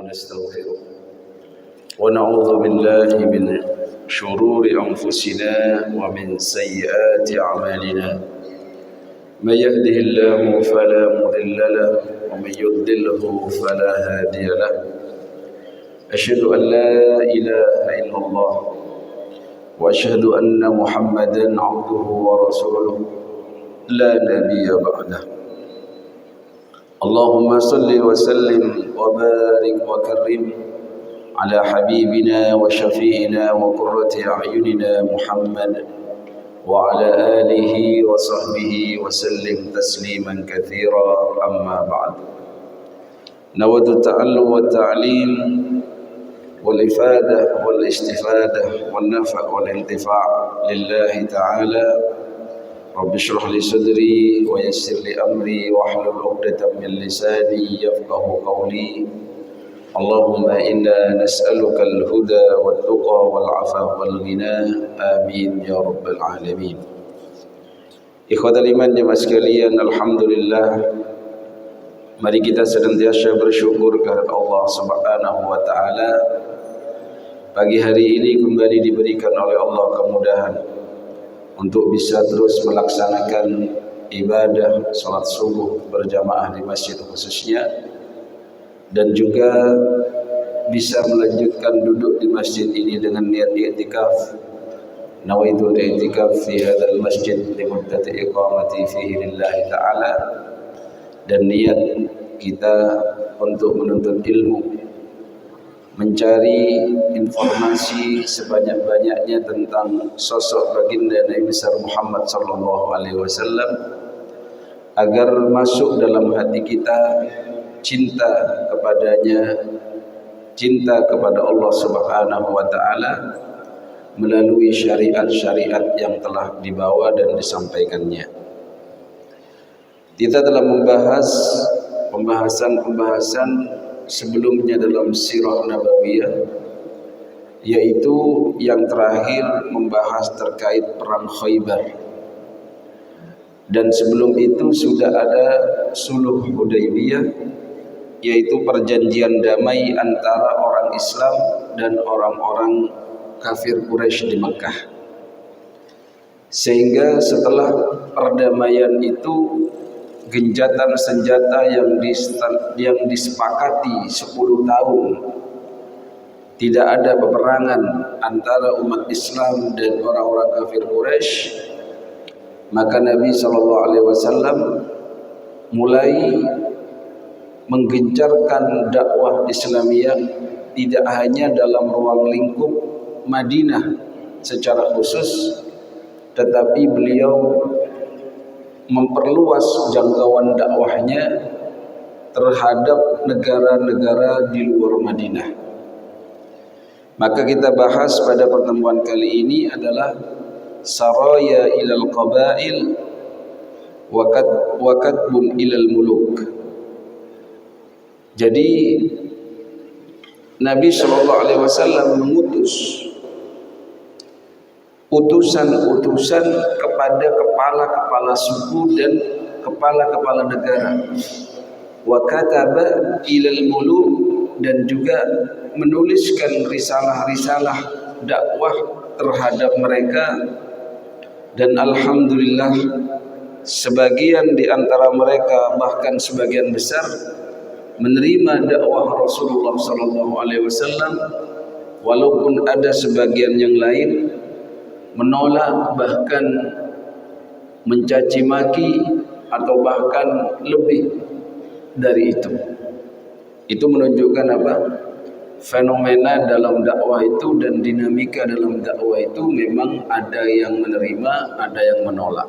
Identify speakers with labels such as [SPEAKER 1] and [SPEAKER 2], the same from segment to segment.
[SPEAKER 1] ونستغفره ونعوذ بالله من شرور أنفسنا ومن سيئات أعمالنا من يهده الله فلا مضل له ومن يضلله فلا هادي له أشهد أن لا إله إلا الله وأشهد أن محمدا عبده ورسوله لا نبي بعده اللهم صل وسلم وبارك وكرم على حبيبنا وشفيعنا وقرة أعيننا محمد وعلى آله وصحبه وسلم تسليما كثيرا أما بعد نود التعلم والتعليم والإفادة والاستفادة والنفع والانتفاع لله تعالى رب اشرح لي صدري ويسر لي أمري واحلل عقدة من لساني يفقه قولي اللهم إنا نسألك الهدى والتقى والعفاف والغنى آمين يا رب العالمين. Ikhwatal iman jemaah sekalian, alhamdulillah, mari kita senantiasa bersyukur kepada Allah Subhanahu wa taala. Pagi hari ini kembali diberikan oleh Allah kemudahan untuk bisa terus melaksanakan ibadah salat subuh berjamaah di masjid khususnya, dan juga bisa melanjutkan duduk di masjid ini dengan niat i'tikaf. Nawaitul i'tikaf fi hadzal masjid limuddati iqamati fihi lillahi ta'ala, dan niat kita untuk menuntut ilmu, mencari informasi sebanyak-banyaknya tentang sosok baginda Nabi besar Muhammad sallallahu alaihi wasallam, agar masuk dalam hati kita cinta kepadanya, cinta kepada Allah Subhanahu wa taala melalui syariat-syariat yang telah dibawa dan disampaikannya. Kita telah membahas pembahasan sebelumnya dalam sirah nabawiyah, yaitu yang terakhir membahas terkait perang Khaybar, dan sebelum itu sudah ada suluh Hudaybiyah, yaitu perjanjian damai antara orang Islam dan orang-orang kafir Quraisy di Makkah. Sehingga setelah perdamaian itu, genjatan senjata yang disepakati 10 tahun, tidak ada peperangan antara umat Islam dan orang-orang kafir Quraisy, maka Nabi SAW mulai menggencarkan dakwah Islamiyah tidak hanya dalam ruang lingkup Madinah secara khusus, tetapi beliau memperluas jangkauan dakwahnya terhadap negara-negara di luar Madinah. Maka kita bahas pada pertemuan kali ini adalah saraya ilal qabail wa katbun ilal muluk. Jadi Nabi SAW mengutus utusan-utusan kepada kepala-kepala suku dan kepala-kepala negara. Wa kataba ilal muluk, dan juga menuliskan risalah-risalah dakwah terhadap mereka. Dan alhamdulillah, sebagian di antara mereka, bahkan sebagian besar, menerima dakwah Rasulullah SAW, walaupun ada sebagian yang lain menolak, bahkan mencaci maki, atau bahkan lebih dari itu. Itu menunjukkan apa? Fenomena dalam dakwah itu dan dinamika dalam dakwah itu memang ada yang menerima, ada yang menolak.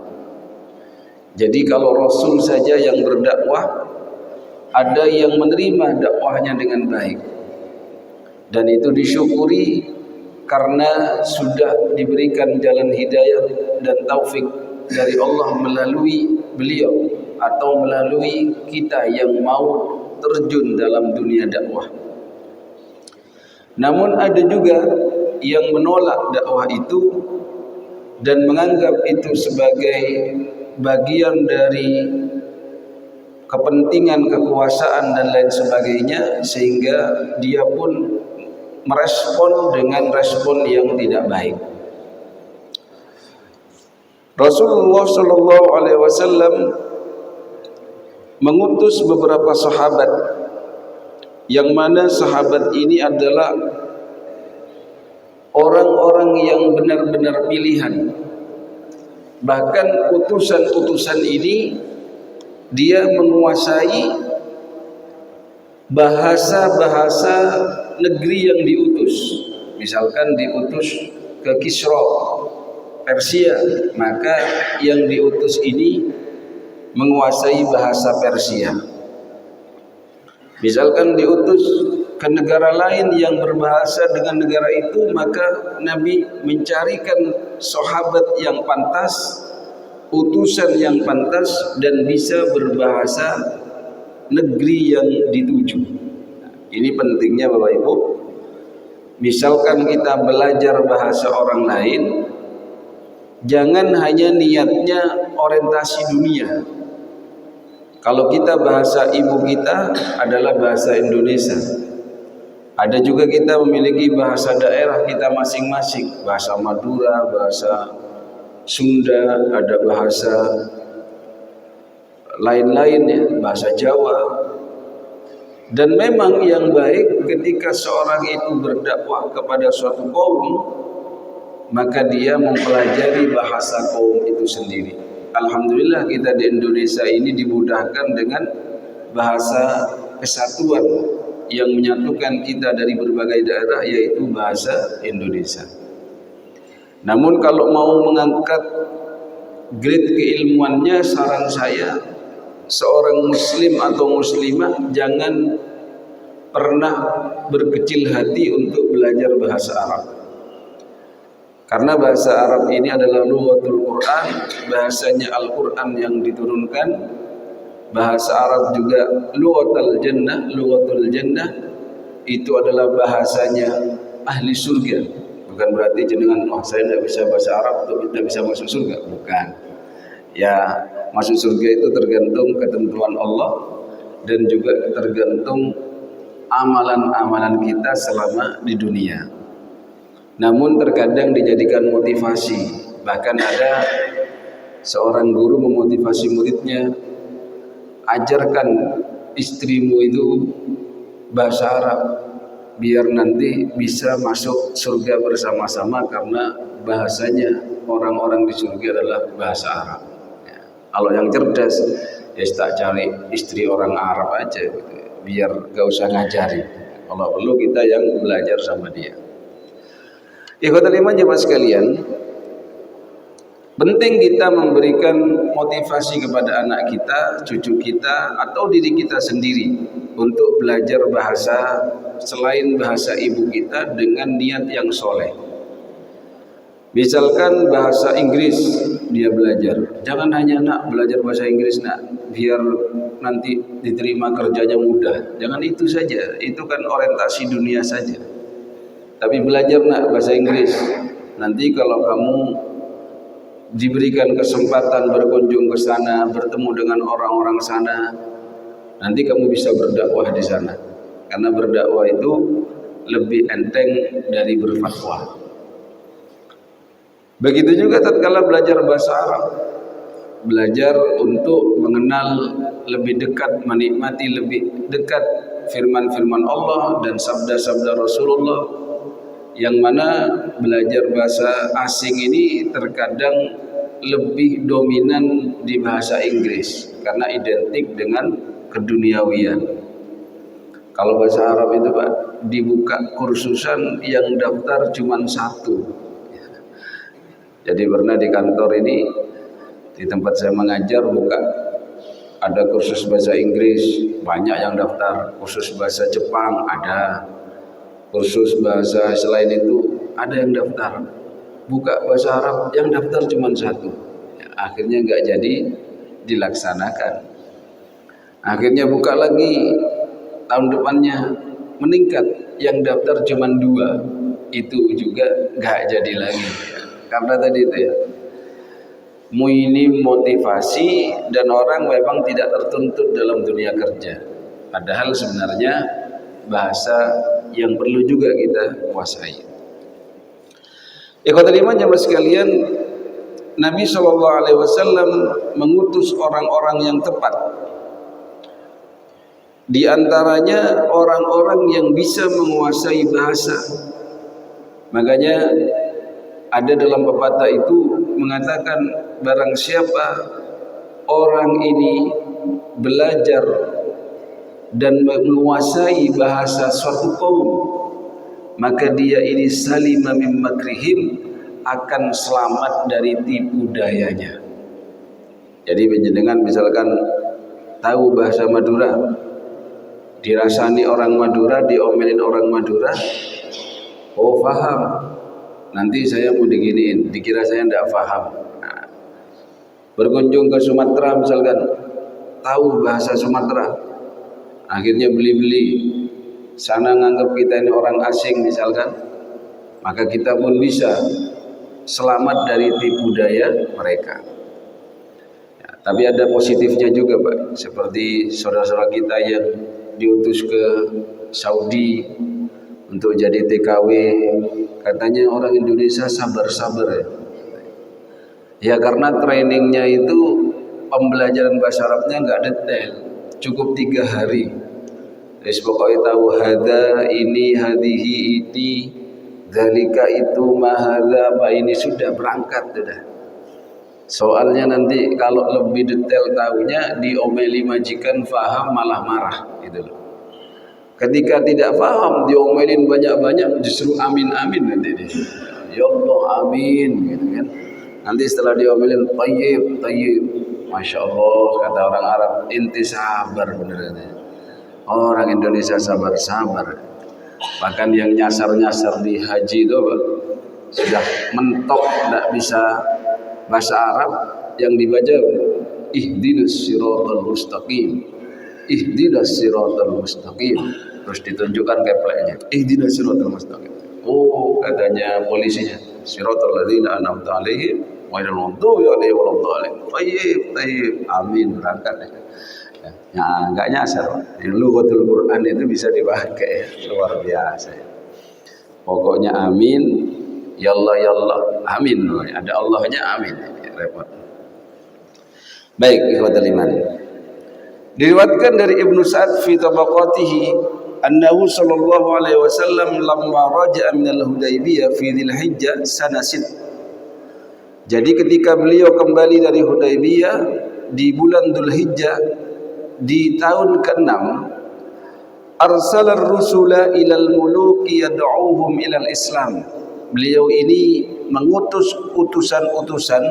[SPEAKER 1] Jadi kalau Rasul saja yang berdakwah, ada yang menerima dakwahnya dengan baik, dan itu disyukuri karena sudah diberikan jalan hidayah dan taufik dari Allah melalui beliau atau melalui kita yang mau terjun dalam dunia dakwah. Namun ada juga yang menolak dakwah itu dan menganggap itu sebagai bagian dari kepentingan kekuasaan dan lain sebagainya, sehingga dia pun merespon dengan respon yang tidak baik. Rasulullah Shallallahu Alaihi Wasallam mengutus beberapa sahabat, yang mana sahabat ini adalah orang-orang yang benar-benar pilihan. Bahkan utusan-utusan ini dia menguasai bahasa-bahasa negeri yang diutus. Misalkan diutus ke Kisra, Persia, maka yang diutus ini menguasai bahasa Persia. Misalkan diutus ke negara lain yang berbahasa dengan negara itu, maka Nabi mencarikan sahabat yang pantas, utusan yang pantas dan bisa berbahasa negeri yang dituju. Ini pentingnya Bapak Ibu. Misalkan kita belajar bahasa orang lain, jangan hanya niatnya orientasi dunia. Kalau kita bahasa ibu kita adalah bahasa Indonesia, ada juga kita memiliki bahasa daerah kita masing-masing, bahasa Madura, bahasa Sunda, ada bahasa lain-lainnya, bahasa Jawa. Dan memang yang baik ketika seorang itu berdakwah kepada suatu kaum, maka dia mempelajari bahasa kaum itu sendiri. Alhamdulillah kita di Indonesia ini dimudahkan dengan bahasa kesatuan yang menyatukan kita dari berbagai daerah, yaitu bahasa Indonesia. Namun kalau mau mengangkat grade keilmuannya, saran saya seorang muslim atau muslimah jangan pernah berkecil hati untuk belajar bahasa Arab. Karena bahasa Arab ini adalah lughatul Quran, bahasanya Al-Quran yang diturunkan. Bahasa Arab juga lughatul jannah, itu adalah bahasanya ahli surga. Bukan berarti jenengan, oh saya tidak bisa bahasa Arab untuk tidak bisa masuk surga, bukan. Ya, masuk surga itu tergantung ketentuan Allah dan juga tergantung amalan-amalan kita selama di dunia. Namun terkadang dijadikan motivasi. Bahkan ada seorang guru memotivasi muridnya, ajarkan istrimu itu bahasa Arab biar nanti bisa masuk surga bersama-sama, karena bahasanya orang-orang di surga adalah bahasa Arab. Ya. Kalau yang cerdas, ya tak cari istri orang Arab aja, gitu. Biar gak usah ngajari. Kalau perlu kita yang belajar sama dia. Ikhwatul iman jemaah sekalian, penting kita memberikan motivasi kepada anak kita, cucu kita, atau diri kita sendiri untuk belajar bahasa selain bahasa ibu kita dengan niat yang soleh. Misalkan bahasa Inggris dia belajar, jangan hanya nak belajar bahasa Inggris nak biar nanti diterima kerjanya mudah. Jangan itu saja, itu kan orientasi dunia saja. Tapi belajar nak bahasa Inggris, nanti kalau kamu diberikan kesempatan berkunjung ke sana, bertemu dengan orang-orang sana, nanti kamu bisa berdakwah di sana. Karena berdakwah itu lebih enteng dari berfatwa. Begitu juga tatkala belajar bahasa Arab, belajar untuk mengenal lebih dekat, menikmati lebih dekat firman-firman Allah dan sabda-sabda Rasulullah. Yang mana belajar bahasa asing ini terkadang lebih dominan di bahasa Inggris karena identik dengan keduniawian. Kalau bahasa Arab itu Pak, dibuka kursusan yang daftar cuma 1. Jadi pernah di kantor ini, di tempat saya mengajar, buka ada kursus bahasa Inggris, banyak yang daftar. Kursus bahasa Jepang ada, kursus bahasa selain itu ada yang daftar. Buka bahasa Arab yang daftar cuma 1. Ya, akhirnya nggak jadi dilaksanakan. Akhirnya buka lagi tahun depannya, meningkat, yang daftar cuma 2. Itu juga nggak jadi lagi. Karena tadi itu ya, minim motivasi dan orang memang tidak tertuntut dalam dunia kerja. Padahal sebenarnya bahasa yang perlu juga kita kuasai. Ikhwatul iman jamaah sekalian, Nabi SAW mengutus orang-orang yang tepat. Di antaranya orang-orang yang bisa menguasai bahasa. Makanya ada dalam pepatah itu mengatakan, barang siapa orang ini belajar dan menguasai bahasa suatu kaum, maka dia ini salima min makrihim, akan selamat dari tipu dayanya. Jadi penjenengan misalkan tahu bahasa Madura, dirasani orang Madura, diomelin orang Madura, oh paham, nanti saya mau diginiin, dikira saya tidak paham. Nah, berkunjung ke Sumatera misalkan, tahu bahasa Sumatera, akhirnya beli-beli, sana nganggap kita ini orang asing misalkan, maka kita pun bisa selamat dari tipu daya mereka. Ya, tapi ada positifnya juga Pak, seperti saudara-saudara kita yang diutus ke Saudi untuk jadi TKW, katanya orang Indonesia sabar-sabar ya. Ya karena trainingnya itu pembelajaran bahasa Arabnya nggak detail, cukup 3 hari. Terus pokoknya tahu hada, ini, hadihi, iti, dzalika itu, mahadza, apa ini, sudah berangkat sudah. Soalnya nanti kalau lebih detail tahunya diomeli majikan faham malah marah gitu loh. Ketika tidak paham diomelin banyak-banyak justru amin-amin nanti dia. Ya Allah amin gitu kan. Nanti setelah diomelin tayyib, tayyib. Masya Allah kata orang Arab, inti sabar bener. Orang Indonesia sabar-sabar. Bahkan yang nyasar-nyasar di haji itu sudah mentok tidak bisa bahasa Arab, yang dibaca ihdinas siratal mustaqim, ihdinas siratal mustaqim, terus ditunjukkan kepleknya ihdinas siratal mustaqim. Oh katanya polisinya, siratal ladzina an'amta 'alaihim ghairil maghdubi 'alaihim waladdallin. Tayyib, amin, berangkat ya. Ya, enggak nyasar. Lughatul Quran itu bisa dipakai, luar biasa. Pokoknya amin, yallah yallah, amin. Ada Allahnya amin. Repot. Baik, ikhwatul iman. Diriwayatkan dari Ibnu Sa'd fi tabaqatihi annahu sallallahu alaihi wasallam lamma raja'a min al-Hudaybiyah fi Dzulhijjah sanasid. Jadi ketika beliau kembali dari Hudaybiyah di bulan Dzulhijjah di tahun ke-6, arsalar rusula ilal muluki yad'uuhum ilal Islam. Beliau ini mengutus utusan-utusan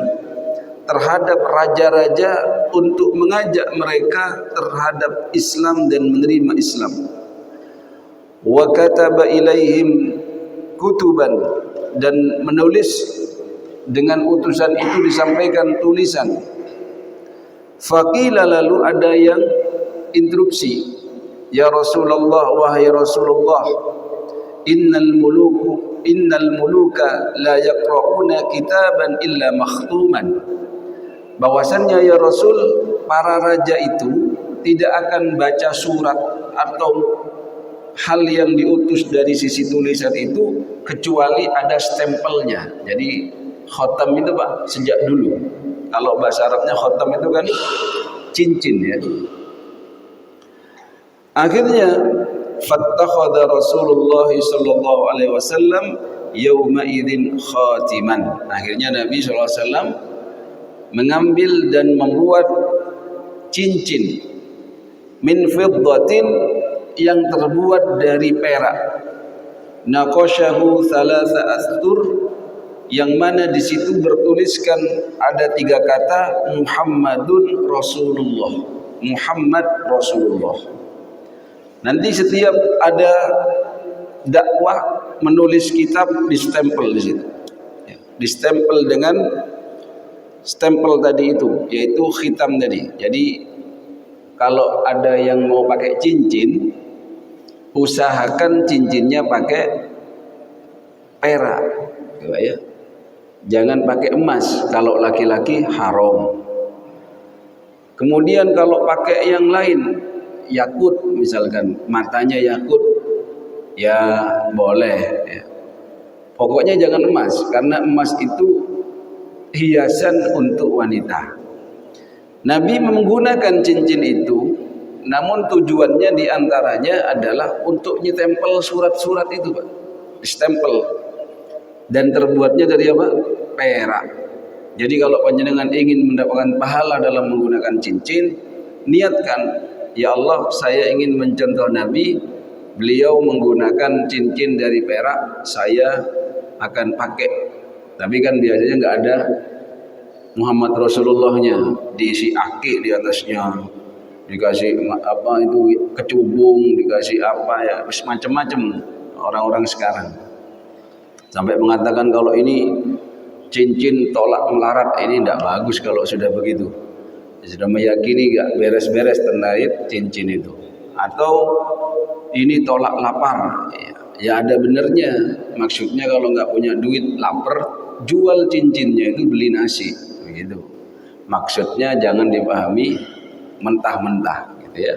[SPEAKER 1] terhadap raja-raja untuk mengajak mereka terhadap Islam dan menerima Islam. Wa kataba ilaihim kutuban, dan menulis dengan utusan itu disampaikan tulisan. Faqila, lalu ada yang interupsi, ya Rasulullah, wahai Rasulullah, innal muluka la yaqra'una kitaban illa makhtuman. Bahwasannya ya Rasul, para raja itu tidak akan baca surat atau hal yang diutus dari sisi tulisan itu kecuali ada stempelnya. Jadi khotam itu Pak sejak dulu. Kalau bahasa Arabnya khotam itu kan cincin ya. Akhirnya fattakhadha Rasulullah sallallahu alaihi wasallam yauma idzin khatiman. Akhirnya Nabi sallallahu alaihi wasallam mengambil dan membuat cincin min fiddatin yang terbuat dari perak. Naqashahu thalatha astur, yang mana di situ bertuliskan ada 3 kata Muhammadun Rasulullah. Muhammad Rasulullah. Nanti setiap ada dakwah menulis kitab distempel di situ. Distempel dengan stempel tadi itu, yaitu khitam tadi. Jadi kalau ada yang mau pakai cincin, usahakan cincinnya pakai perak, ya. Jangan pakai emas, kalau laki-laki haram. Kemudian kalau pakai yang lain, yakut misalkan, matanya yakut, ya boleh ya. Pokoknya jangan emas, karena emas itu hiasan untuk wanita. Nabi menggunakan cincin itu, namun tujuannya diantaranya adalah untuk nyetempel surat-surat itu, Pak. Distempel. Dan terbuatnya dari apa? Perak. Jadi kalau panjenengan ingin mendapatkan pahala dalam menggunakan cincin, niatkan, ya Allah, saya ingin mencontoh Nabi, beliau menggunakan cincin dari perak, saya akan pakai. Tapi kan biasanya nggak ada Muhammad Rasulullahnya, diisi akik di atasnya, dikasih apa itu kecubung, dikasih apa ya, macam-macam orang-orang sekarang. Sampai mengatakan kalau ini cincin tolak melarat, ini tidak bagus kalau sudah begitu. Sudah meyakini nggak beres-beres terkait cincin itu. Atau ini tolak lapar, ya ada benernya. Maksudnya kalau nggak punya duit lapar, jual cincinnya itu beli nasi, begitu. Maksudnya jangan dipahami mentah-mentah, gitu ya.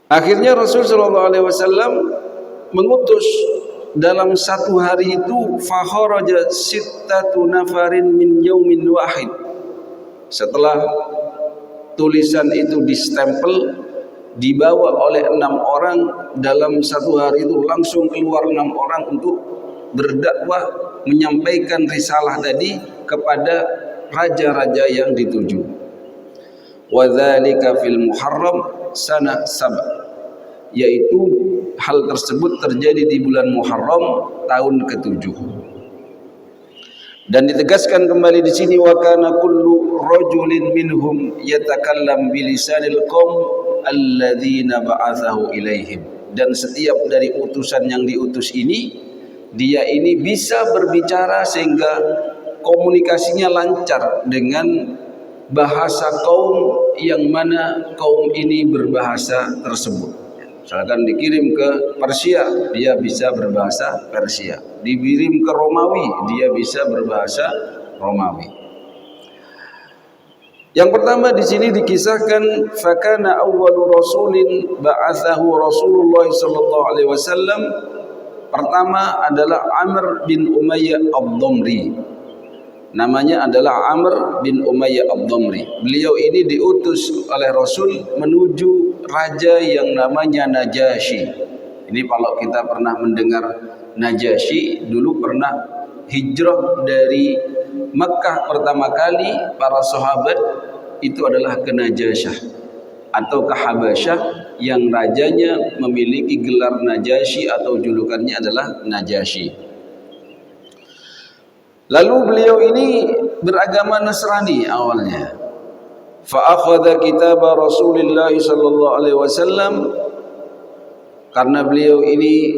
[SPEAKER 1] Akhirnya Rasulullah SAW mengutus dalam satu hari itu, fakharaja sittatu nafarin min yaumin wahid. Setelah tulisan itu distempel, dibawa oleh 6 orang dalam satu hari itu, langsung keluar 6 orang untuk berdakwah, menyampaikan risalah tadi kepada raja-raja yang dituju. Wa dzalika fil Muharram sanah sab', yaitu hal tersebut terjadi di bulan Muharram tahun ke-7. Dan ditegaskan kembali di sini, wa kana kullu rajulin minhum yatakallam bilisanil qaum alladzina ba'athahu ilaihim. Dan setiap dari utusan yang diutus ini, dia ini bisa berbicara sehingga komunikasinya lancar dengan bahasa kaum yang mana kaum ini berbahasa tersebut. Misalkan dikirim ke Persia, dia bisa berbahasa Persia. Dikirim ke Romawi, dia bisa berbahasa Romawi. Yang pertama di sini dikisahkan, fakana awwalu rasulin ba'athahu Rasulullah sallallahu alaihi wasallam. Pertama adalah Amr bin Umayyah ad-Damri. Namanya adalah Amr bin Umayyah ad-Damri. Beliau ini diutus oleh Rasul menuju raja yang namanya Najasyi. Ini kalau kita pernah mendengar Najasyi, dulu pernah hijrah dari Mekah pertama kali, para sahabat itu adalah ke Najasyah atau ke Habasyah, yang rajanya memiliki gelar Najasyi atau julukannya adalah Najasyi. Lalu beliau ini beragama Nasrani awalnya. Fa akhadha kitab Rasulullah sallallahu alaihi wasallam, karena beliau ini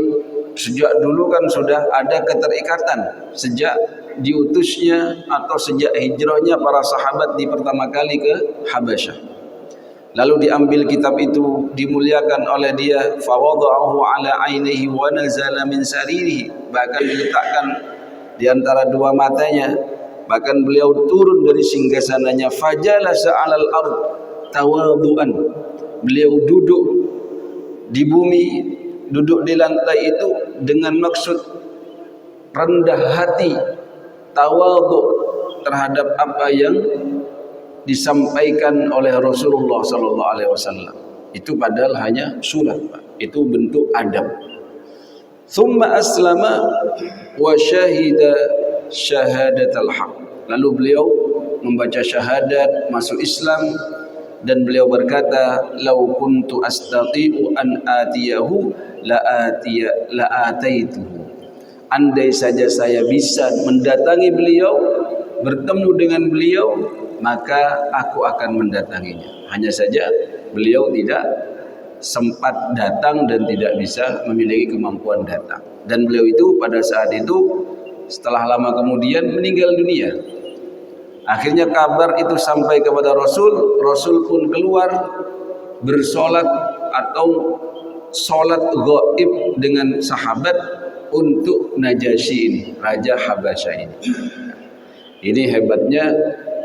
[SPEAKER 1] sejak dulu kan sudah ada keterikatan sejak diutusnya atau sejak hijrahnya para sahabat di pertama kali ke Habasyah. Lalu diambil kitab itu, dimuliakan oleh dia, fa wada'ahu ala ainihi wa nazala min saririhi, bahkan diletakkan di antara dua matanya, bahkan beliau turun dari singgasananya, fajalasa 'alal ard tawadhu'an, beliau duduk di bumi, duduk di lantai itu dengan maksud rendah hati, tawadhu terhadap apa yang disampaikan oleh Rasulullah sallallahu alaihi wasallam. Itu padahal hanya surat, Pak. Itu bentuk adab. Thumma aslama wa syahida syahadatal haq. Lalu beliau membaca syahadat, masuk Islam, dan beliau berkata, lau kuntu astati'u an atiyahu la ataituhu. Andai saja saya bisa mendatangi beliau, bertemu dengan beliau, maka aku akan mendatanginya. Hanya saja beliau tidak sempat datang dan tidak bisa memiliki kemampuan datang. Dan beliau itu pada saat itu setelah lama kemudian meninggal dunia. Akhirnya kabar itu sampai kepada Rasul. Rasul pun keluar bersolat atau solat gaib dengan sahabat untuk Najasyi ini, Raja Habasyah ini. Ini hebatnya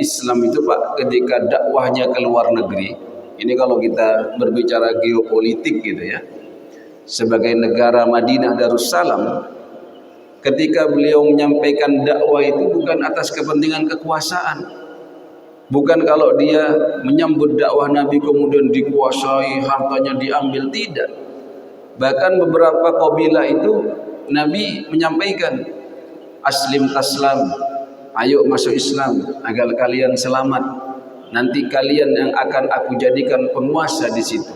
[SPEAKER 1] Islam itu Pak, ketika dakwahnya ke luar negeri. Ini kalau kita berbicara geopolitik gitu ya, sebagai negara Madinah Darussalam, ketika beliau menyampaikan dakwah itu bukan atas kepentingan kekuasaan, bukan kalau dia menyambut dakwah Nabi kemudian dikuasai, hartanya diambil, tidak. Bahkan beberapa kabilah itu Nabi menyampaikan, aslim taslam, ayo masuk Islam agar kalian selamat. Nanti kalian yang akan aku jadikan penguasa di situ.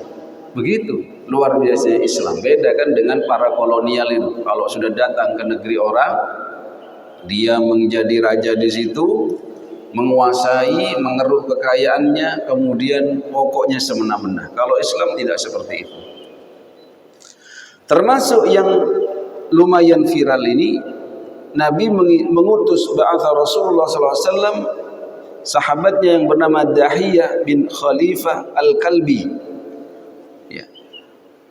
[SPEAKER 1] Begitu luar biasa Islam. Beda kan dengan para kolonial itu. Kalau sudah datang ke negeri orang, dia menjadi raja di situ, menguasai, mengeruk kekayaannya, kemudian pokoknya semena-mena. Kalau Islam tidak seperti itu. Termasuk yang lumayan viral ini, Nabi mengutus ba'atha Rasulullah SAW sahabatnya yang bernama Dahiyah bin Khalifah Al-Kalbi, ya.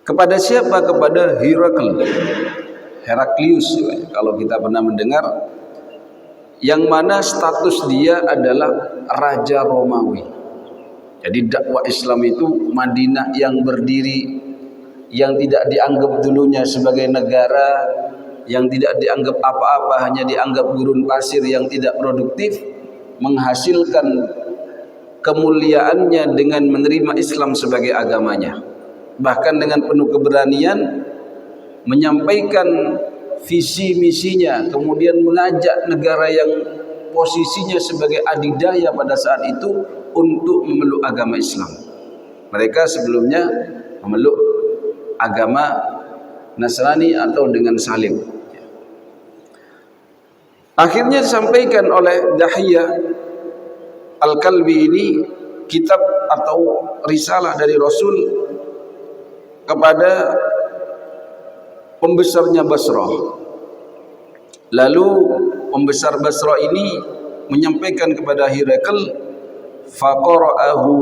[SPEAKER 1] Kepada siapa? Kepada Heraklius, kalau kita pernah mendengar, yang mana status dia adalah Raja Romawi. Jadi dakwah Islam itu Madinah yang berdiri, yang tidak dianggap dulunya sebagai negara, yang tidak dianggap apa-apa, hanya dianggap gurun pasir yang tidak produktif, menghasilkan kemuliaannya dengan menerima Islam sebagai agamanya. Bahkan dengan penuh keberanian menyampaikan visi misinya, kemudian mengajak negara yang posisinya sebagai adidaya pada saat itu untuk memeluk agama Islam. Mereka sebelumnya memeluk agama Nasrani atau dengan salib. Akhirnya disampaikan oleh Dahiyah Al-Kalbi ini kitab atau risalah dari Rasul kepada pembesarnya Basrah. Lalu pembesar Basrah ini menyampaikan kepada Hirakl, faqara'ahu,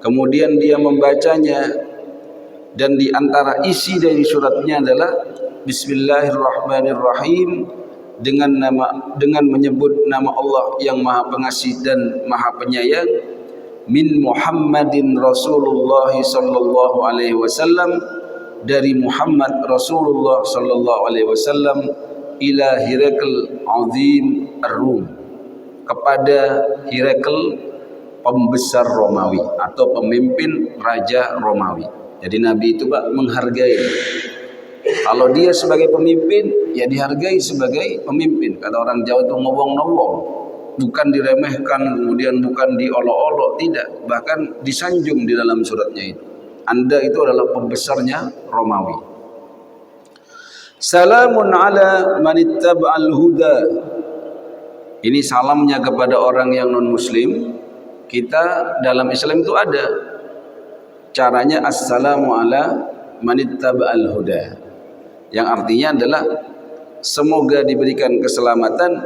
[SPEAKER 1] kemudian dia membacanya, dan di antara isi dari suratnya adalah Bismillahirrahmanirrahim, dengan menyebut nama Allah yang Maha Pengasih dan Maha Penyayang, min Muhammadin Rasulullah sallallahu alaihi wasallam, dari Muhammad Rasulullah sallallahu alaihi wasallam, ila Hirakl azim ar-Rum, kepada Hirakl pembesar Romawi atau pemimpin raja Romawi. Jadi Nabi itu Pak menghargai. Kalau dia sebagai pemimpin, ya dihargai sebagai pemimpin. Kata orang Jawa itu ngowong-ngowong, bukan diremehkan, kemudian bukan diolok-olok, tidak. Bahkan disanjung di dalam suratnya itu. Anda itu adalah pembesarnya Romawi. Salamun ala manittaba'al huda. Ini salamnya kepada orang yang non-muslim. Kita dalam Islam itu ada caranya, assalamu ala manittaba'al huda, yang artinya adalah semoga diberikan keselamatan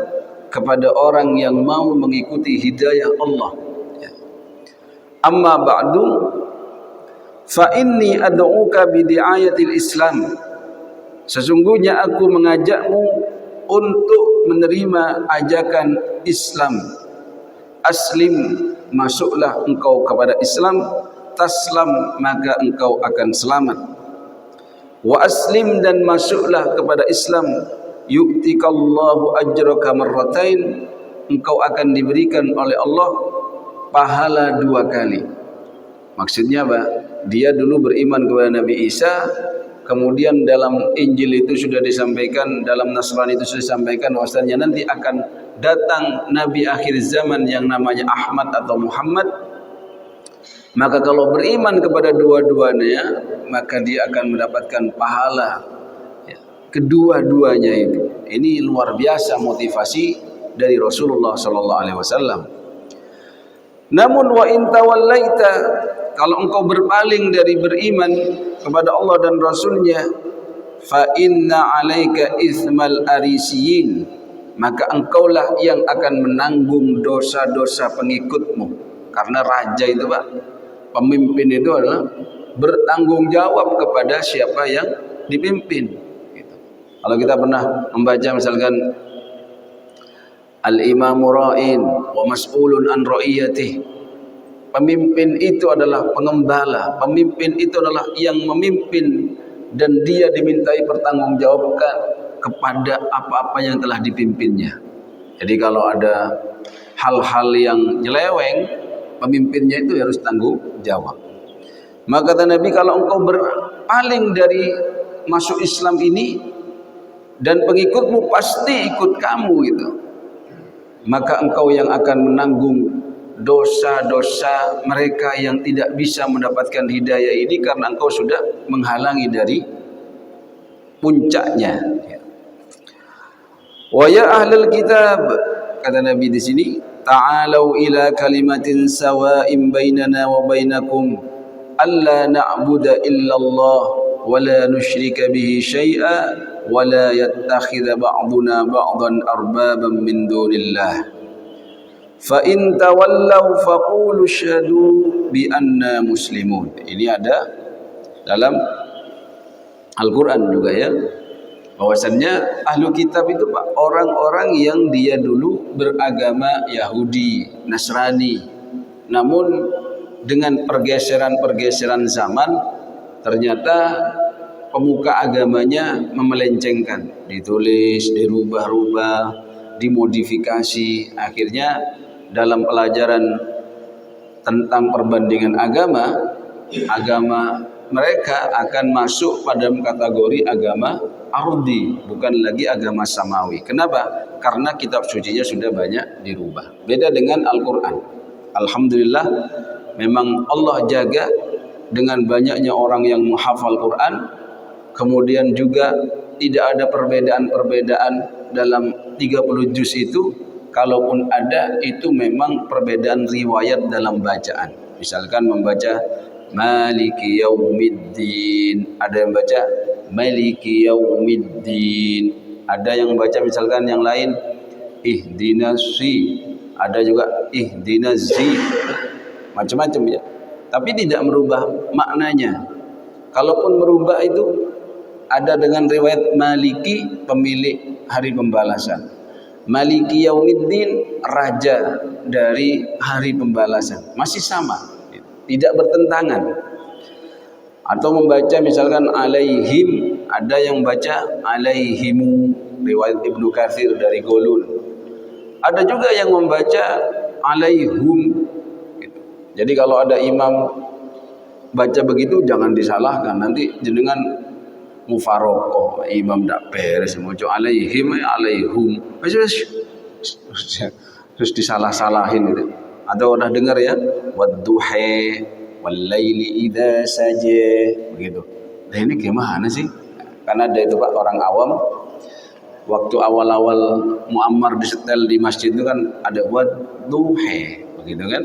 [SPEAKER 1] kepada orang yang mau mengikuti hidayah Allah. Amma ba'du, fa inni ad'uka bidi'ayatil Islam. Sesungguhnya aku mengajakmu untuk menerima ajakan Islam. Aslim, masuklah engkau kepada Islam. Taslam, maka engkau akan selamat. Wa aslim, dan masuklah kepada Islam. Yu'tikallahu ajraka marratain, engkau akan diberikan oleh Allah pahala 2 kali. Maksudnya apa? Dia dulu beriman kepada Nabi Isa, kemudian dalam Injil itu sudah disampaikan, dalam Nasrani itu sudah disampaikan bahwasanya nanti akan datang Nabi akhir zaman yang namanya Ahmad atau Muhammad. Maka kalau beriman kepada dua-duanya, maka dia akan mendapatkan pahala kedua-duanya itu. Ini luar biasa motivasi dari Rasulullah sallallahu alaihi wasallam. Namun wa in tawallaita, kalau engkau berpaling dari beriman kepada Allah dan Rasulnya, fa inna alaika itsmal arisiyin, maka engkaulah yang akan menanggung dosa-dosa pengikutmu. Karena raja itu Pak, pemimpin itu adalah bertanggung jawab kepada siapa yang dipimpin. Kalau kita pernah membaca misalkan al-imamu ra'in wa mas'ulun an ra'iyatih, pemimpin itu adalah pengembala, pemimpin itu adalah yang memimpin dan dia dimintai pertanggungjawabkan kepada apa-apa yang telah dipimpinnya. Jadi kalau ada hal-hal yang nyeleweng, pemimpinnya itu harus tanggung jawab. Maka kata Nabi, kalau engkau berpaling dari masuk Islam ini dan pengikutmu pasti ikut kamu gitu, maka engkau yang akan menanggung dosa-dosa mereka yang tidak bisa mendapatkan hidayah ini karena engkau sudah menghalangi dari puncaknya. Wa ya ahlul kitab, kata Nabi di sini, ta'alau ila kalimatin sawa'in bainana wa bainakum alla na'budu illallah wa la nusyrika bihi syai'a wa la yattakhidha ba'duna ba'dan arbaban min dunillah. Fa in tawallaw faqulu syahadu bi anna muslimun. Ini ada dalam Al-Qur'an juga ya. Bahwasannya ahlu kitab itu Pak, orang-orang yang dia dulu beragama Yahudi, Nasrani. Namun dengan pergeseran-pergeseran zaman ternyata pemuka agamanya memelencengkan, ditulis, dirubah-rubah, dimodifikasi. Akhirnya dalam pelajaran tentang perbandingan agama mereka akan masuk pada kategori agama ardi, bukan lagi agama samawi. Kenapa? Karena kitab sucinya sudah banyak dirubah. Beda dengan Al-Quran. Alhamdulillah, memang Allah jaga dengan banyaknya orang yang menghafal Quran. Kemudian juga tidak ada perbedaan-perbedaan dalam 30 juz itu. Kalaupun ada, itu memang perbedaan riwayat dalam bacaan. Misalkan membaca Maliki Yaumiddin, ada yang baca Maliki Yaumiddin, ada yang baca misalkan yang lain Ihdinasi, ada juga Ihdinazi, macam-macam ya. Tapi tidak merubah maknanya. Kalaupun merubah itu ada dengan riwayat Maliki, pemilik hari pembalasan, Maliki Yaumiddin, raja dari hari pembalasan, masih sama, tidak bertentangan. Atau membaca misalkan alaihim, ada yang baca alaihimu, riwayat Ibnu Katsir dari Golun. Ada juga yang membaca alaihum. Jadi kalau ada imam baca begitu jangan disalahkan, nanti jenengan mufarokoh, imam tak beres, moco alaihim alaihum, terus disalah-salahin gitu. Atau udah dengar ya, wadduha walaili idza saja, begitu. Nah ini gimana sih? Karena ada itu Pak, orang awam waktu awal-awal Muammar disetel di masjid itu kan ada wadduha, begitu kan.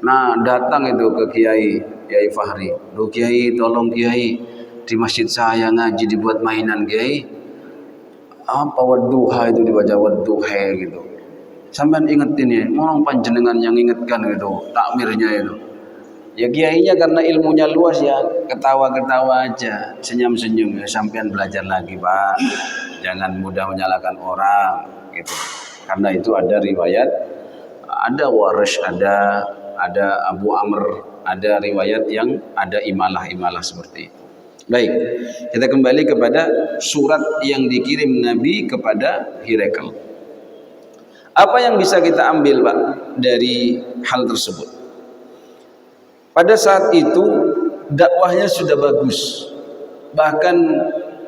[SPEAKER 1] Nah datang itu ke Kiai Fahri, "Duh Kiai, tolong Kiai, di masjid saya ngaji dibuat mainan Kiai. Apa wadduha itu dibaca wadduha gitu. Sampean ingetin ya, mohon panjenengan yang ingatkan gitu, takmirnya itu." Ya kiainya karena ilmunya luas ya, ketawa-ketawa aja, senyum-senyum ya, sampean belajar lagi Pak. Jangan mudah menyalahkan orang gitu. Karena itu ada riwayat, ada Warsh, ada Abu Amr, ada riwayat yang ada imalah-imalah seperti itu. Baik, kita kembali kepada surat yang dikirim Nabi kepada Hirakl. Apa yang bisa kita ambil Pak dari hal tersebut? Pada saat itu dakwahnya sudah bagus, bahkan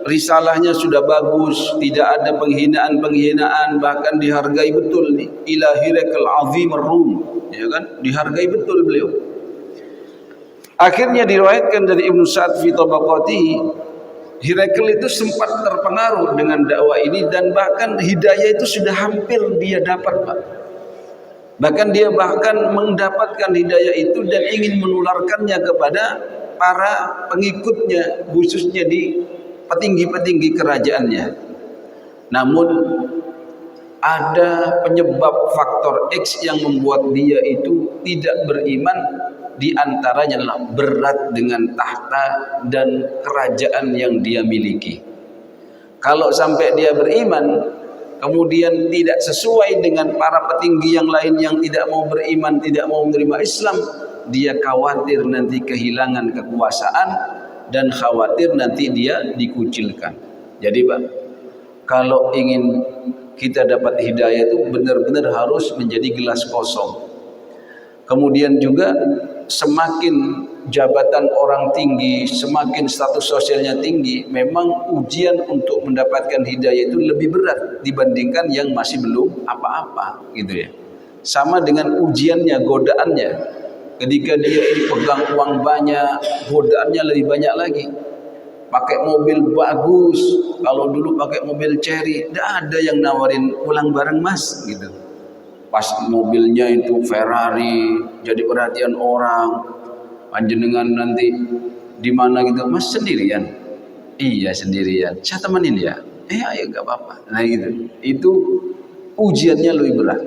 [SPEAKER 1] risalahnya sudah bagus, tidak ada penghinaan-penghinaan, bahkan dihargai betul nih, ila Hirakl azim ar-Rum, ya kan? Dihargai betul beliau. Akhirnya diriwayatkan dari Ibnu Sa'd fi Tabaqatihi, Hirakl itu sempat terpengaruh dengan dakwah ini dan bahkan hidayah itu sudah hampir dia dapat Pak. Bahkan dia mendapatkan hidayah itu dan ingin menularkannya kepada para pengikutnya, khususnya di petinggi-petinggi kerajaannya. Namun ada penyebab faktor X yang membuat dia itu tidak beriman, di antaranya adalah berat dengan tahta dan kerajaan yang dia miliki. Kalau sampai dia beriman kemudian tidak sesuai dengan para petinggi yang lain yang tidak mau beriman, tidak mau menerima Islam, dia khawatir nanti kehilangan kekuasaan dan khawatir nanti dia dikucilkan. Jadi Pak, kalau ingin kita dapat hidayah itu benar-benar harus menjadi gelas kosong. Kemudian juga semakin jabatan orang tinggi, semakin status sosialnya tinggi, memang ujian untuk mendapatkan hidayah itu lebih berat dibandingkan yang masih belum apa-apa gitu ya. Sama dengan ujiannya, godaannya. Ketika dia dipegang uang banyak, godaannya lebih banyak lagi. Pakai mobil bagus, kalau dulu pakai mobil Cherry, tidak ada yang nawarin pulang bareng Mas gitu. Pas mobilnya itu Ferrari, jadi perhatian orang. Panjenengan nanti di mana gitu, Mas sendirian? Iya sendirian. Saya temenin ya. Ayo nggak apa-apa. Nah gitu. Itu ujiannya lebih berat.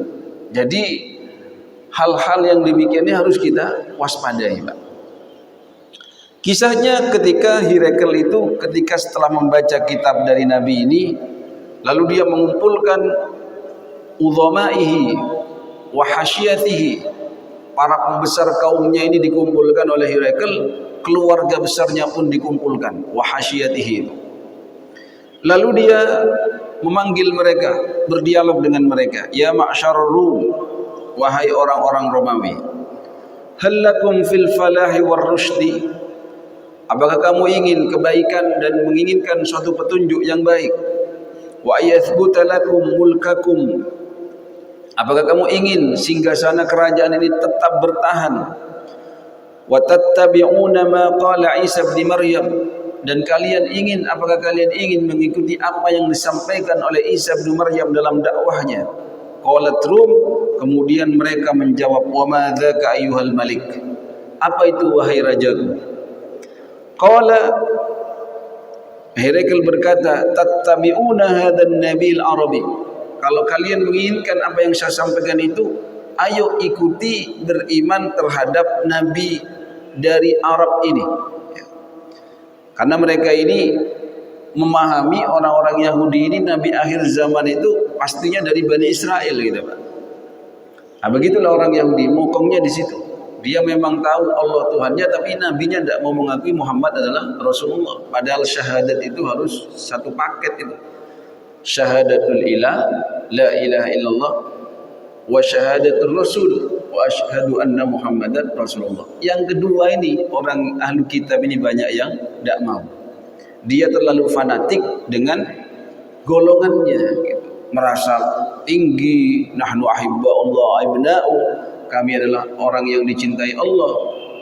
[SPEAKER 1] Jadi hal-hal yang demikian ini harus kita waspadai, Pak. Kisahnya ketika Hirakel itu ketika setelah membaca kitab dari Nabi ini, lalu dia mengumpulkan udhamaihi wa hasyatihi, para pembesar kaumnya ini dikumpulkan oleh Hirakel, keluarga besarnya pun dikumpulkan, wa hasyatihi. Lalu dia memanggil mereka, berdialog dengan mereka, ya ma'syarur Rum, wahai orang-orang Romawi, hal lakum fil falahi war rusydi, apakah kamu ingin kebaikan dan menginginkan suatu petunjuk yang baik? Wa yathbuta lakum mulkakum, apakah kamu ingin singgasana kerajaan ini tetap bertahan? Wa tattabi'una ma qala Isa bin Maryam, dan kalian ingin, apakah kalian ingin mengikuti apa yang disampaikan oleh Isa bin Maryam dalam dakwahnya? Qalat Rum, kemudian mereka menjawab, wa ma dzaka ayyuhal malik, apa itu wahai rajaku? Qala, Hirakel berkata, tattabi'una hadan nabil arabi, kalau kalian menginginkan apa yang saya sampaikan itu, ayo ikuti beriman terhadap nabi dari Arab ini. Karena mereka ini memahami orang-orang Yahudi ini nabi akhir zaman itu pastinya dari Bani Israel gitu Pak. Nah begitulah orang Yahudi, mokongnya di situ. Dia memang tahu Allah Tuhannya, tapi nabinya tidak mau mengakui Muhammad adalah Rasulullah. Padahal syahadat itu harus satu paket itu. Syahadatul ilah, la ilaha illallah, wa syahadatul rasul, wa asyhadu anna Muhammadan Rasulullah. Yang kedua ini orang ahlu kitab ini banyak yang tidak mau. Dia terlalu fanatik dengan golongannya gitu. Merasa tinggi, nahnu ahibba Allah ibna'u, kami adalah orang yang dicintai Allah,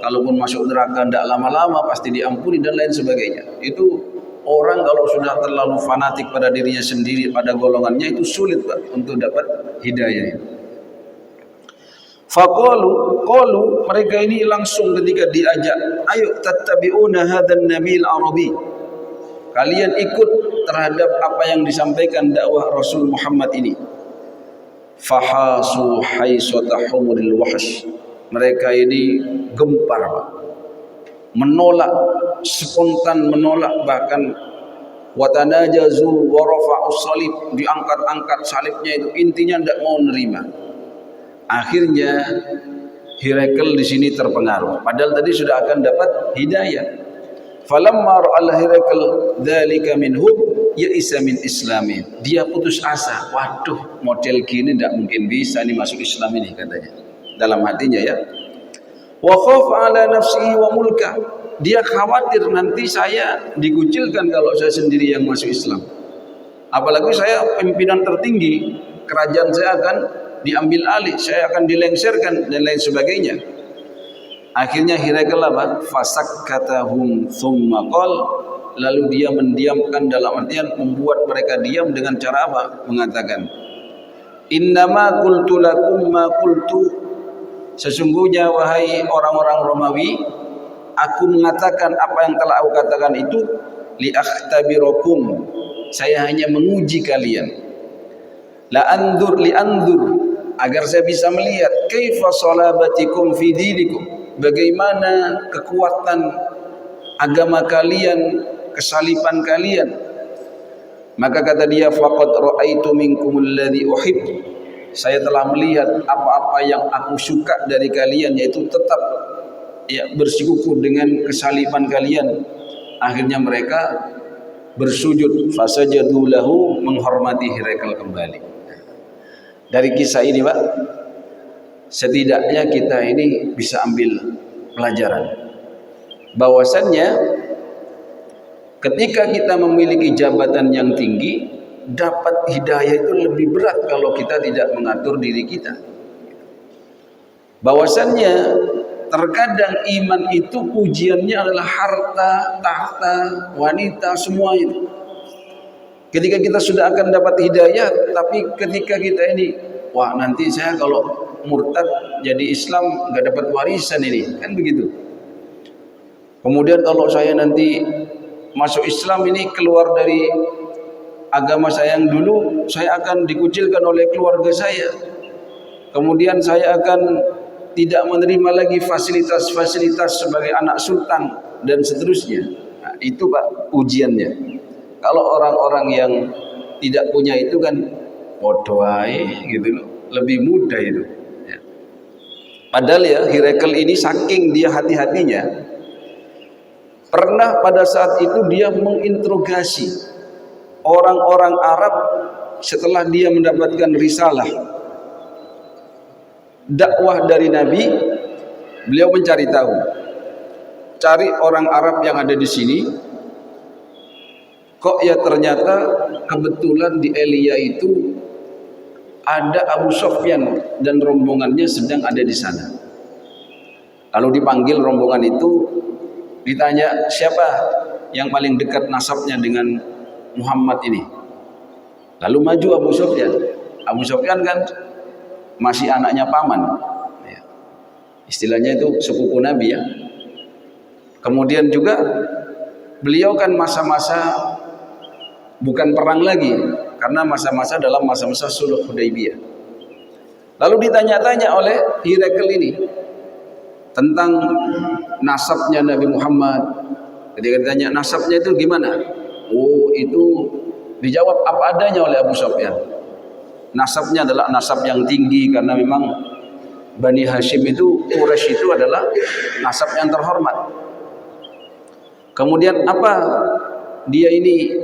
[SPEAKER 1] kalaupun masuk neraka tidak lama-lama pasti diampuni dan lain sebagainya. Itu orang kalau sudah terlalu fanatik pada dirinya sendiri, pada golongannya, itu sulit Pak untuk dapat hidayah. Faqalu, mereka ini langsung ketika diajak, ayo tattabi'una hadan nabil arabi, kalian ikut terhadap apa yang disampaikan dakwah Rasul Muhammad ini. Fahasu haisata humuril wahsh, mereka ini gempar Pak, menolak, spontan menolak, bahkan watanajazu wa rafa'us salib, diangkat-angkat salibnya itu, intinya tidak mau menerima. Akhirnya Hirakel di sini terpengaruh, padahal tadi sudah akan dapat hidayah. Falamma ra'al Hirakel dzalika minhum ya'isa min islami, dia putus asa, waduh model gini tidak mungkin bisa nih masuk Islam ini katanya dalam hatinya ya. Wa khafa ala nafsihi wa mulka, dia khawatir nanti saya dikucilkan kalau saya sendiri yang masuk Islam, apalagi saya pimpinan tertinggi, kerajaan saya akan diambil alih, saya akan dilengserkan dan lain sebagainya. Akhirnya Hirakel apa? Fasakkatahum thumma qal, lalu dia mendiamkan, dalam artian membuat mereka diam dengan cara apa? Mengatakan, innama qultu lakum ma qultu, sesungguhnya wahai orang-orang Romawi, aku mengatakan apa yang telah aku katakan itu, li akhtabirakum, saya hanya menguji kalian, la andur li andur, agar saya bisa melihat kaifa salabatikum fi dinikum, bagaimana kekuatan agama kalian, kesalipan kalian. Maka kata dia, faqad ra'aitu minkumul ladzi uhib. Saya telah melihat apa-apa yang aku suka dari kalian, yaitu tetap ya bersikukuh dengan kesaliman kalian. Akhirnya mereka bersujud, fasajadu lahu, menghormati Herakl kembali. Dari kisah ini, Pak, setidaknya kita ini bisa ambil pelajaran bahwasannya ketika kita memiliki jabatan yang tinggi, dapat hidayah itu lebih berat kalau kita tidak mengatur diri kita. Bahwasannya terkadang iman itu ujiannya adalah harta, tahta, wanita, semua itu. Ketika kita sudah akan dapat hidayah, tapi ketika kita ini, wah nanti saya kalau murtad jadi Islam nggak dapat warisan ini, kan begitu. Kemudian kalau saya nanti masuk Islam ini keluar dari agama saya yang dulu, saya akan dikucilkan oleh keluarga saya. Kemudian saya akan tidak menerima lagi fasilitas-fasilitas sebagai anak sultan dan seterusnya. Nah, itu Pak ujiannya. Kalau orang-orang yang tidak punya itu kan bodoh gitu loh, lebih mudah itu. Ya. Padahal ya Herakl ini saking dia hati-hatinya, pernah pada saat itu dia menginterogasi orang-orang Arab setelah dia mendapatkan risalah dakwah dari Nabi. Beliau mencari tahu, cari orang Arab yang ada di sini. Kok ya ternyata kebetulan di Elia itu ada Abu Sufyan dan rombongannya sedang ada di sana. Lalu dipanggil rombongan itu, ditanya siapa yang paling dekat nasabnya dengan Muhammad ini. Lalu maju Abu Sufyan. Abu Sufyan kan masih anaknya paman, ya. Istilahnya itu sepupu Nabi ya. Kemudian juga beliau kan masa-masa bukan perang lagi, karena masa-masa dalam masa-masa Sulh Hudaybiyah. Lalu ditanya-tanya oleh Herakl ini tentang nasabnya Nabi Muhammad. Ketika ditanya nasabnya itu gimana? Oh, itu dijawab apa adanya oleh Abu Sufyan. Nasabnya adalah nasab yang tinggi, karena memang Bani Hashim itu, Quraisy itu adalah nasab yang terhormat. Kemudian apa dia ini,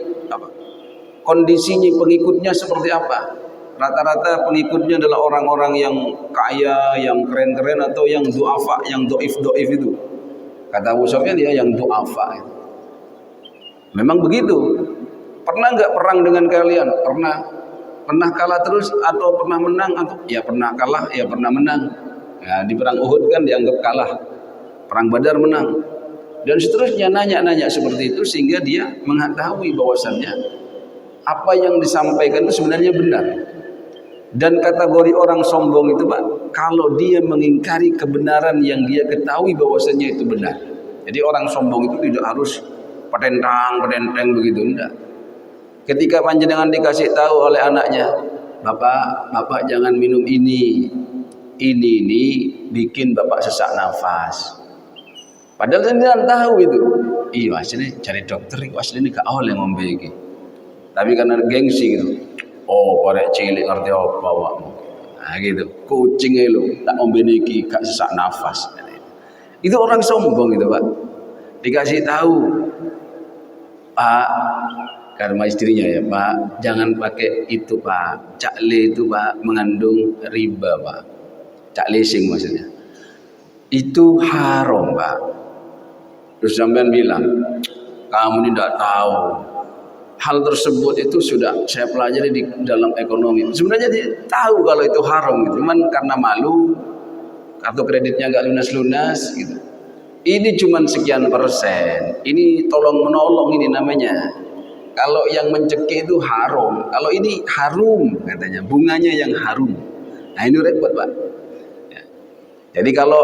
[SPEAKER 1] kondisinya, pengikutnya seperti apa? Rata-rata pengikutnya adalah orang-orang yang kaya, yang keren-keren, atau yang du'afa, yang do'if-do'if itu. Kata Abu Sufyan dia yang du'afa. Memang begitu. Pernah nggak perang dengan kalian? Pernah. Pernah kalah terus atau pernah menang? Atau ya pernah kalah, ya pernah menang. Ya, di perang Uhud kan dianggap kalah, perang Badar menang, dan seterusnya, nanya-nanya seperti itu sehingga dia mengetahui bahwasannya apa yang disampaikan itu sebenarnya benar. Dan kategori orang sombong itu Pak, kalau dia mengingkari kebenaran yang dia ketahui bahwasannya itu benar. Jadi orang sombong itu tidak harus petentang begitu, enggak. Ketika panjenengan dikasih tahu oleh anaknya, bapak jangan minum ini bikin bapak sesak nafas. Padahal saya tahu itu. Iya asli cari dokter, asli ini gak oleh ngombe iki. Tapi karena gengsi gitu. Oh, korek cilik ngerti apa awakmu. Nah gitu. Kucing lu tak ngombe niki gak sesak nafas. Itu orang sombong itu, Pak. Dikasih tahu, Pak, karena istrinya ya, Pak, jangan pakai itu, Pak. Cakle itu, Pak, mengandung riba, Pak. Cakle sing maksudnya. Itu haram, Pak. Terus sampean bilang, kamu tidak tahu. Hal tersebut itu sudah saya pelajari di dalam ekonomi. Sebenarnya dia tahu kalau itu haram, gitu. Cuman karena malu, kartu kreditnya nggak lunas-lunas, gitu. Ini cuman sekian persen. Ini tolong menolong ini namanya. Kalau yang mencekik itu haram. Kalau ini harum katanya, bunganya yang harum. Nah ini repot, Pak. Ya. Jadi kalau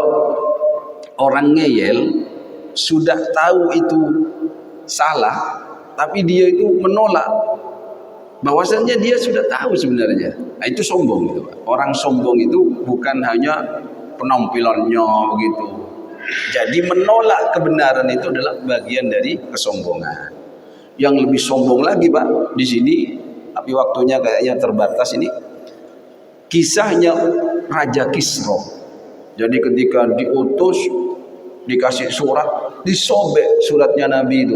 [SPEAKER 1] orang ngeyel sudah tahu itu salah, tapi dia itu menolak, bahwasannya dia sudah tahu sebenarnya. Nah itu sombong gitu, Pak. Orang sombong itu bukan hanya penampilannya begitu. Jadi menolak kebenaran itu adalah bagian dari kesombongan. Yang lebih sombong lagi Pak di sini, tapi waktunya kayaknya terbatas ini. Kisahnya Raja Kisra. Jadi ketika diutus, dikasih surat, disobek suratnya Nabi itu.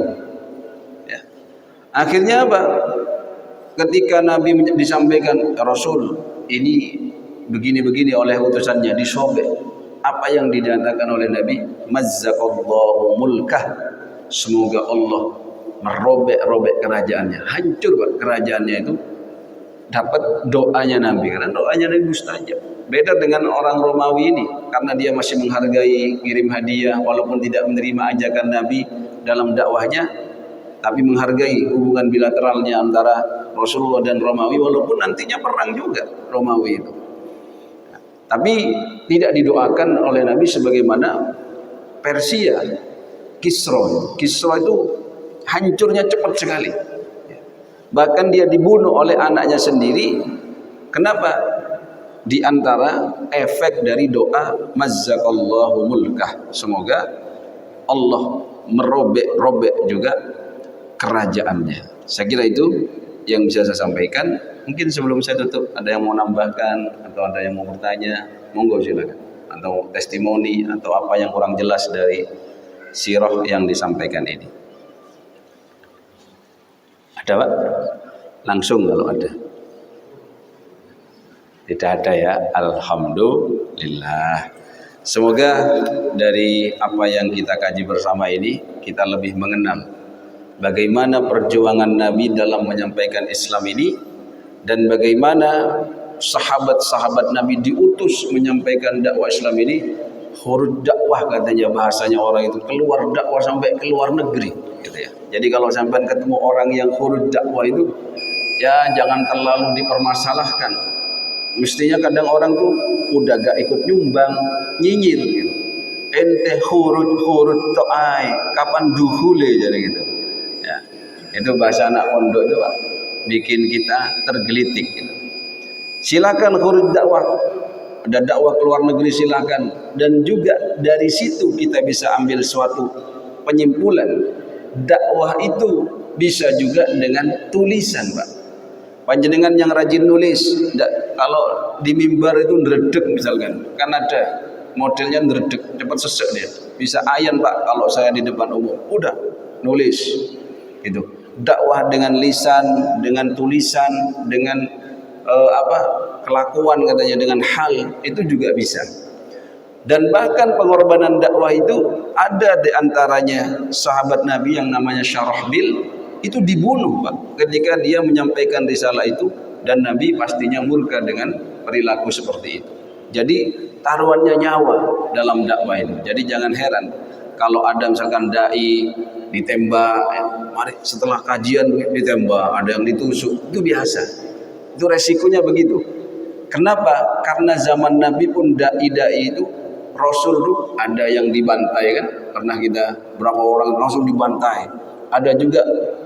[SPEAKER 1] Ya. Akhirnya apa? Ketika Nabi disampaikan, Rasul ini begini-begini oleh utusannya, disobek. Apa yang dinyatakan oleh Nabi? Mazzaqallahu mulkah. Semoga Allah merobek-robek kerajaannya, hancur Pak kerajaannya itu. Dapat doanya Nabi, karena doanya Nabi mustajab. Beda dengan orang Romawi ini, karena dia masih menghargai kirim hadiah walaupun tidak menerima ajakan Nabi dalam dakwahnya, tapi menghargai hubungan bilateralnya antara Rasulullah dan Romawi, walaupun nantinya perang juga Romawi itu. Tapi tidak didoakan oleh Nabi sebagaimana Persia, Kisra. Kisra itu hancurnya cepat sekali. Bahkan dia dibunuh oleh anaknya sendiri. Kenapa? Di antara efek dari doa mazzaqallahu mulkah. Semoga Allah merobek-robek juga kerajaannya. Saya kira itu yang bisa saya sampaikan. Mungkin sebelum saya tutup, ada yang mau nambahkan atau ada yang mau bertanya, monggo silakan. Atau testimoni atau apa yang kurang jelas dari sirah yang disampaikan ini. Ada Pak? Langsung kalau ada. Tidak ada ya. Alhamdulillah. Semoga dari apa yang kita kaji bersama ini, kita lebih mengenal bagaimana perjuangan Nabi dalam menyampaikan Islam ini, dan bagaimana sahabat-sahabat Nabi diutus menyampaikan dakwah Islam ini. Huruf dakwah katanya bahasanya orang itu, keluar dakwah sampai keluar negeri gitu ya. Jadi kalau sampai ketemu orang yang huruf dakwah itu, ya jangan terlalu dipermasalahkan. Mestinya kadang orang tuh udah gak ikut nyumbang, nyinyir gitu. Ente huruf to'ai, kapan duhule jadi gitu. Ya, itu bahasa anak pondok itu Pak, bikin kita tergelitik gitu. Silakan huruf dakwah. Ada dakwah keluar negeri silakan, dan juga dari situ kita bisa ambil suatu penyimpulan. Dakwah itu bisa juga dengan tulisan Pak. Panjenengan yang rajin nulis, kalau di mimbar itu ndredeg misalkan, kan ada modelnya ndredeg, cepat sesek dia. Bisa ayan Pak kalau saya di depan umum, udah nulis gitu. Dakwah dengan lisan, dengan tulisan, dengan kelakuan katanya, dengan hal itu juga bisa. Dan bahkan pengorbanan dakwah itu ada di antaranya sahabat Nabi yang namanya Syarahbil, itu dibunuh Pak ketika dia menyampaikan risalah itu, dan Nabi pastinya murka dengan perilaku seperti itu. Jadi taruhannya nyawa dalam dakwah itu. Jadi jangan heran kalau ada misalkan dai ditembak, mari setelah kajian ditembak, ada yang ditusuk, itu biasa. Itu resikonya begitu. Kenapa? Karena zaman Nabi pun dai-dai itu, Rasul itu ada yang dibantai kan? Pernah kita berapa orang langsung dibantai. Ada juga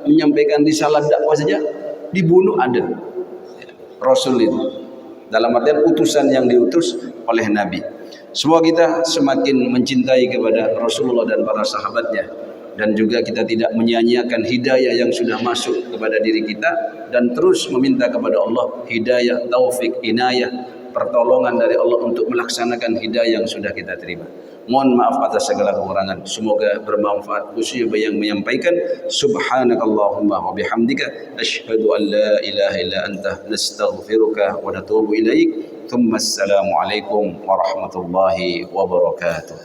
[SPEAKER 1] menyampaikan risalah dakwah saja dibunuh ada. Rasul itu. Dalam artian utusan yang diutus oleh Nabi. Semua kita semakin mencintai kepada Rasulullah dan para sahabatnya, dan juga kita tidak menyia-nyiakan hidayah yang sudah masuk kepada diri kita, dan terus meminta kepada Allah hidayah, taufik, inayah, pertolongan dari Allah untuk melaksanakan hidayah yang sudah kita terima. Mohon maaf atas segala kekurangan, semoga bermanfaat khususnya yang menyampaikan. Subhanakallahumma wa bihamdika asyhadu an la ilaha illa anta nastaghfiruka wa natubu ilaik. Assalamualaikum warahmatullahi wabarakatuh.